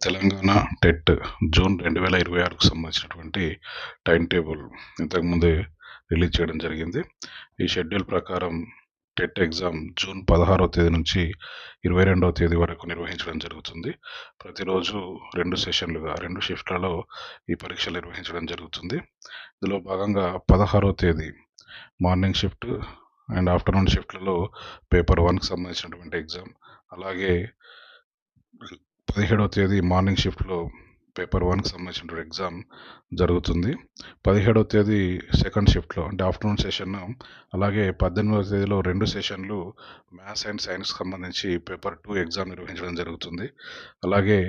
Telangana TET June 2026కు సంబంధించినటువంటి time table ఇంతకుముందే release చేయడం జరిగింది. ఈ షెడ్యూల్ ప్రకారం టెట్ ఎగ్జామ్ జూన్ 16వ తేదీ నుంచి 22వ తేదీ వరకు నిర్వహించడం జరుగుతుంది. ప్రతిరోజు 2 సెషన్లుగా 2 షిఫ్ట్లలో ఈ పరీక్షలు నిర్వహించడం జరుగుతుంది. ఇందులో భాగంగా 16వ తేదీ మార్నింగ్ షిఫ్ట్ అండ్ ఆఫ్టర్నూన్ షిఫ్ట్లలో పేపర్ 1కి సంబంధించినటువంటి ఎగ్జామ్, అలాగే 17వ తేదీ మార్నింగ్ షిఫ్ట్లో పేపర్ 1కి సంబంధించిన ఎగ్జామ్ జరుగుతుంది. 17వ తేదీ సెకండ్ షిఫ్ట్లో అంటే ఆఫ్టర్నూన్ సెషన్, అలాగే 18వ తేదీలో 2 సెషన్లు మ్యాథ్స్ అండ్ సైన్స్కి సంబంధించి పేపర్ 2 ఎగ్జామ్ నిర్వహించడం జరుగుతుంది. అలాగే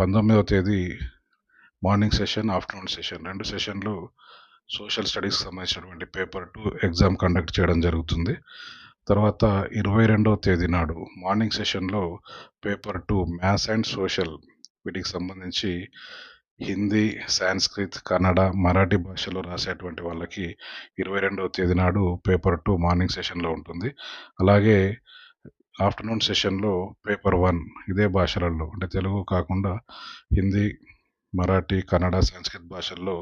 19వ తేదీ మార్నింగ్ సెషన్, ఆఫ్టర్నూన్ సెషన్ 2 సెషన్లు సోషల్ స్టడీస్కి సంబంధించినటువంటి పేపర్ 2 ఎగ్జామ్ కండక్ట్ చేయడం జరుగుతుంది. తర్వాత 22వ తేదీ నాడు మార్నింగ్ సెషన్లో పేపర్ 2 మ్యాథ్స్ అండ్ సోషల్ వీటికి సంబంధించి హిందీ, సాంస్క్రిత్, కన్నడ, మరాఠీ భాషలో రాసేటువంటి వాళ్ళకి 22వ తేదీ నాడు పేపర్ 2 మార్నింగ్ సెషన్లో ఉంటుంది. అలాగే ఆఫ్టర్నూన్ సెషన్లో పేపర్ 1 ఇదే భాషలలో అంటే తెలుగు కాకుండా హిందీ, మరాఠీ, కన్నడ, సంస్కృత్ భాషల్లో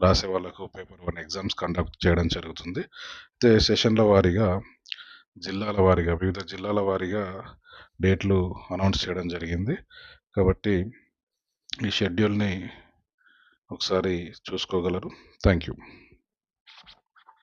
రాసే వాళ్ళకు పేపర్ 1 ఎగ్జామ్స్ కండక్ట్ చేయడం జరుగుతుంది. అయితే సెషన్ల వారీగా వివిధ జిల్లాల వారీగా డేట్లు అనౌన్స్ చేయడం జరిగింది. కాబట్టి ఈ షెడ్యూల్ని ఒకసారి చూసుకోగలరు. Thank you.